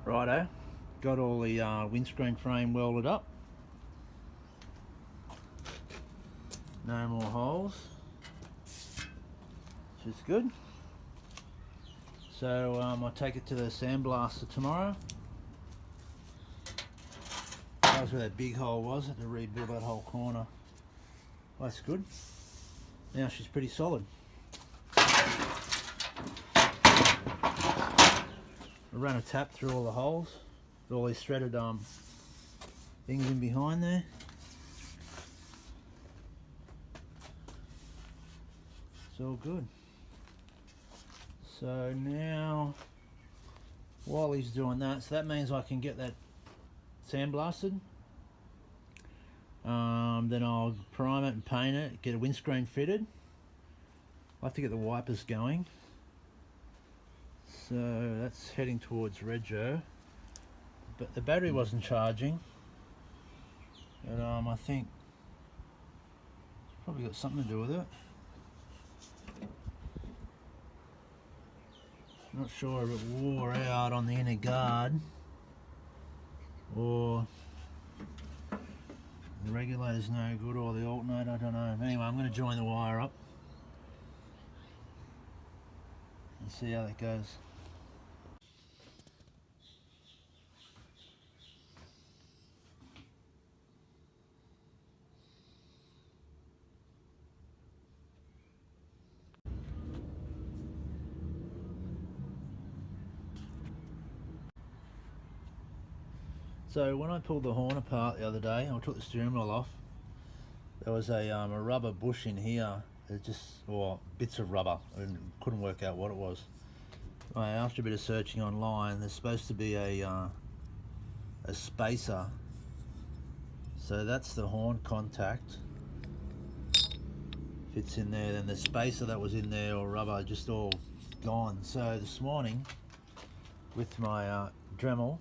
Righto, got all the windscreen frame welded up. No more holes, which is good. So I'll take it to the sandblaster tomorrow. That was where that big hole was. I had to rebuild that whole corner. Well, that's good. Now she's pretty solid. I ran a tap through all the holes, with all these threaded things in behind there. It's all good. So now, while he's doing that, so that means I can get that sandblasted. Then I'll prime it and paint it, get a windscreen fitted. I'll have to get the wipers going. So that's heading towards Rego. But the battery wasn't charging. But I think it's probably got something to do with it. Not sure if it wore out on the inner guard or the regulator's no good or the alternator, I don't know. Anyway, I'm going to join the wire up and see how that goes. So when I pulled the horn apart the other day, I took the steering wheel off. There was a rubber bush in here. It just, or bits of rubber. I couldn't work out what it was. After a bit of searching online, there's supposed to be a spacer. So that's the horn contact. Fits in there. Then the spacer that was in there, or rubber, just all gone. So this morning, with my Dremel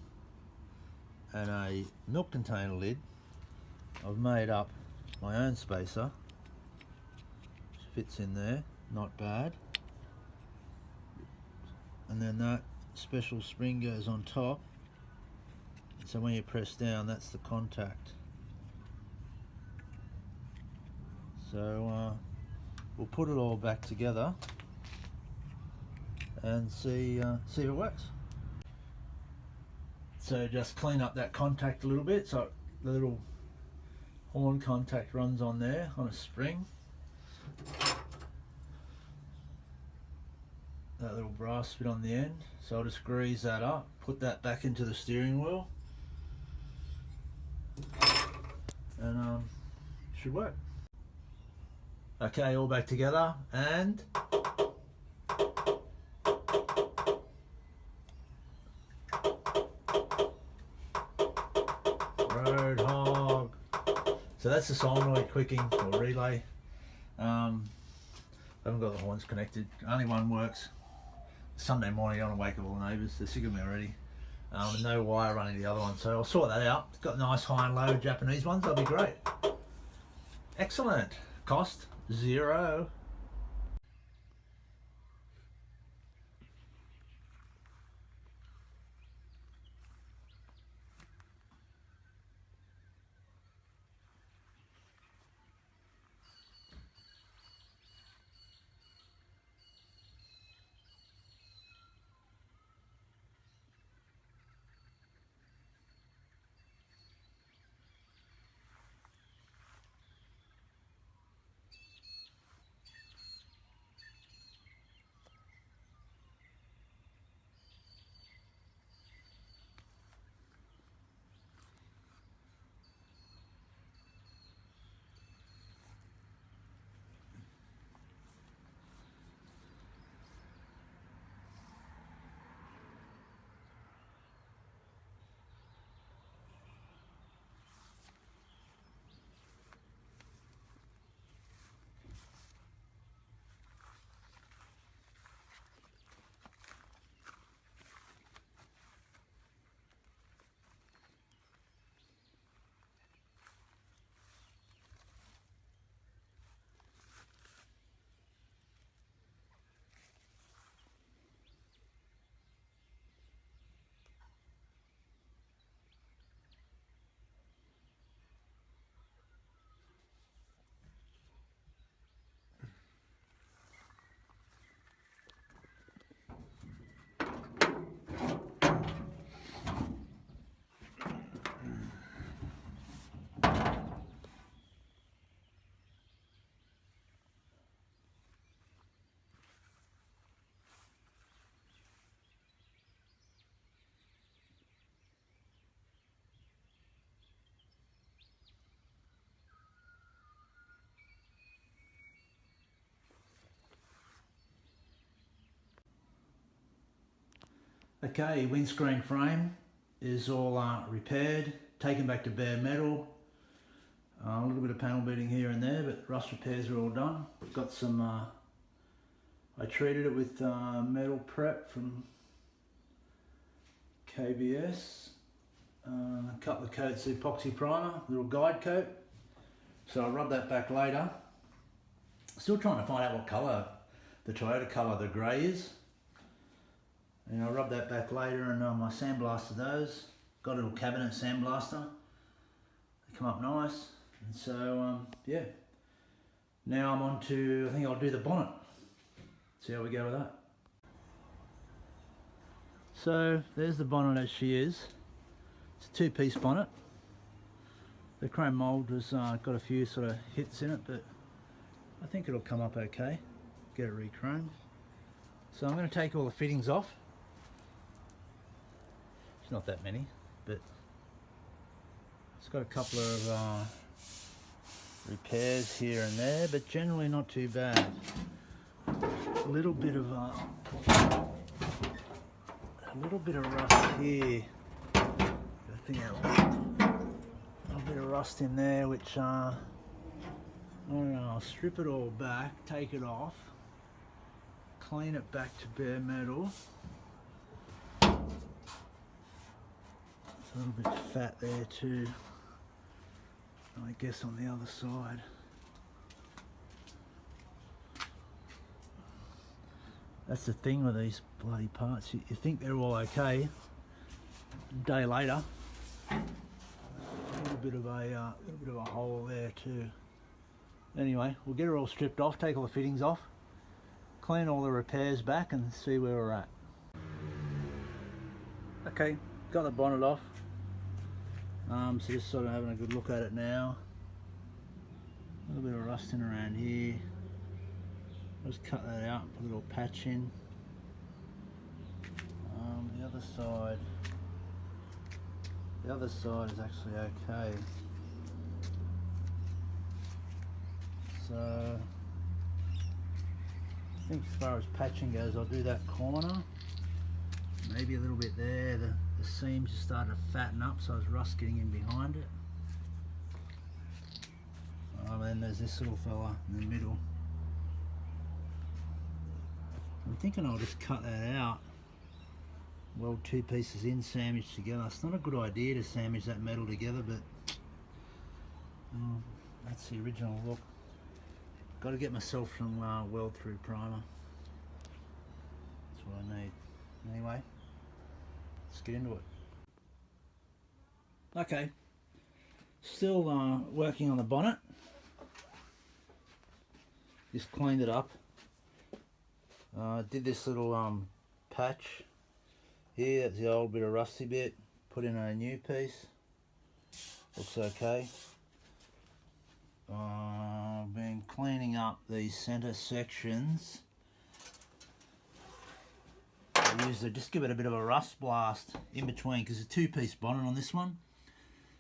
and a milk container lid, I've made up my own spacer, which fits in there, not bad. And then that special spring goes on top, so when you press down, that's the contact. So we'll put it all back together and see if it works. So just clean up that contact a little bit, so the little horn contact runs on there on a spring. That little brass bit on the end, so I'll just grease that up, put that back into the steering wheel, and should work. Okay, all back together, and road hog. So that's the solenoid quicking or relay. I haven't got the horns connected. Only one works. Sunday morning, I don't want to wake up all the neighbours. They're sick of me already. And no wire running to the other one, so I'll sort that out. It's got nice high and low Japanese ones. That'll be great. Excellent. Cost zero. Okay, windscreen frame is all repaired, taken back to bare metal. A little bit of panel beating here and there, but rust repairs are all done. Got some, I treated it with metal prep from KBS. A couple of coats of epoxy primer, little guide coat. So I'll rub that back later. Still trying to find out what colour, the Toyota colour the grey is. And I'll rub that back later, and I sandblasted those. Got a little cabinet sandblaster. They come up nice. And so, yeah. Now I'm on to, I think I'll do the bonnet. See how we go with that. So there's the bonnet as she is. It's a two-piece bonnet. The chrome mould has got a few sort of hits in it, but I think it'll come up okay. Get it re-chromed. So I'm going to take all the fittings off. It's not that many, but it's got a couple of repairs here and there, but generally not too bad. A little bit of rust here. I think a little bit of rust in there, which I don't know. I'll strip it all back, take it off, clean it back to bare metal. It's a little bit fat there too, I guess on the other side. That's the thing with these bloody parts, you think they're all okay. A day later, a little bit of a hole there too. Anyway, we'll get her all stripped off, take all the fittings off, clean all the repairs back, and see where we're at. Okay, got the bonnet off. So just sort of having a good look at it now. A little bit of rusting around here. Just cut that out and put a little patch in. The other side is actually okay. So I think as far as patching goes, I'll do that corner. Maybe a little bit there. The seams just started to fatten up, so there's rust getting in behind it. And then there's this little fella in the middle. I'm thinking I'll just cut that out. Weld two pieces in, sandwich together. It's not a good idea to sandwich that metal together, but that's the original look. Got to get myself some weld through primer. That's what I need. Anyway, let's get into it. Okay, still working on the bonnet. Just cleaned it up. Did this little patch here. That's the old bit of rusty bit. Put in a new piece. Looks okay. I've been cleaning up these center sections. I used to just give it a bit of a rust blast in between, because it's a two-piece bonnet on this one.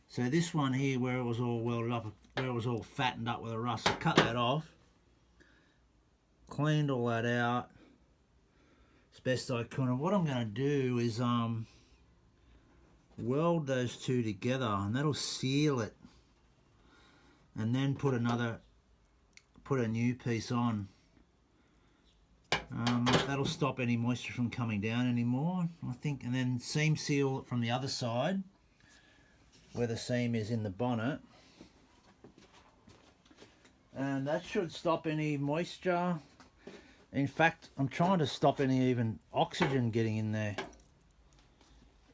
So this one here, where it was all welded up, where it was all fattened up with the rust, I cut that off, cleaned all that out as best I could. And what I'm going to do is weld those two together, and that'll seal it. And then put a new piece on. That'll stop any moisture from coming down anymore, I think. And then seam seal it from the other side, where the seam is in the bonnet. And that should stop any moisture. In fact, I'm trying to stop any even oxygen getting in there,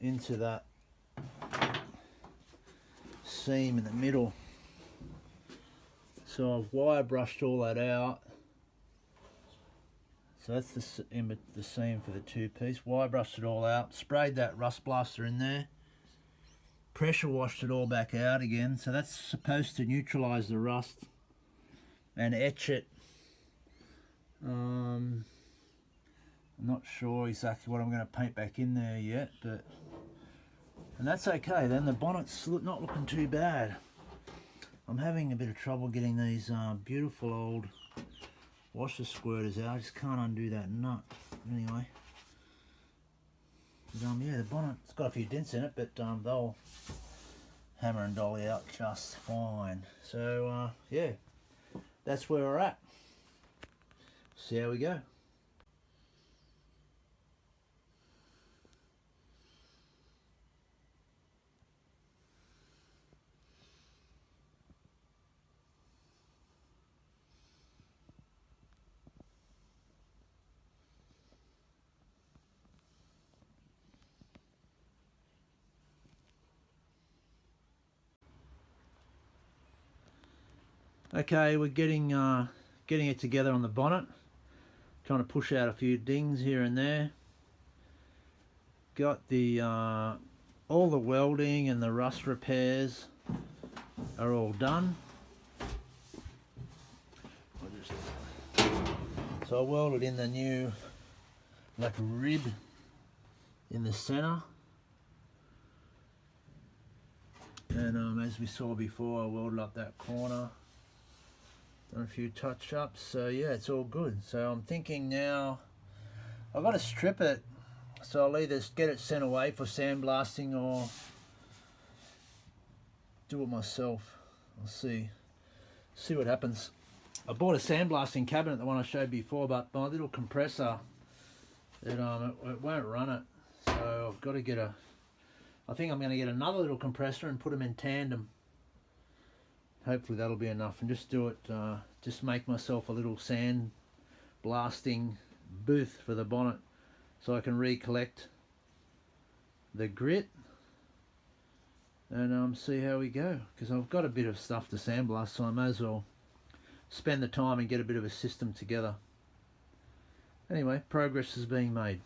into that seam in the middle. So I've wire brushed all that out. So that's the seam for the two-piece. Wire brushed it all out, sprayed that rust blaster in there, pressure washed it all back out again. So that's supposed to neutralize the rust and etch it. I'm not sure exactly what I'm going to paint back in there yet, but and that's okay. Then the bonnet's not looking too bad. I'm having a bit of trouble getting these beautiful old washer squirters out. I just can't undo that nut. Anyway, Yeah, the bonnet's got a few dents in it, but they'll hammer and dolly out just fine. So yeah, that's where we're at. See how we go. Okay, we're getting it together on the bonnet. Trying to push out a few dings here and there. Got the all the welding and the rust repairs are all done. So I welded in the new like rib in the center, and as we saw before, I welded up that corner. Done a few touch-ups, so yeah, it's all good. So I'm thinking now I've got to strip it, so I'll either get it sent away for sandblasting or do it myself. I'll see what happens. I bought a sandblasting cabinet, the one I showed before, but my little compressor, it won't run it. So I've got to get I think I'm going to get another little compressor and put them in tandem. Hopefully that'll be enough, and just do it, just make myself a little sand blasting booth for the bonnet so I can recollect the grit and see how we go, because I've got a bit of stuff to sandblast, so I may as well spend the time and get a bit of a system together. Anyway, progress is being made.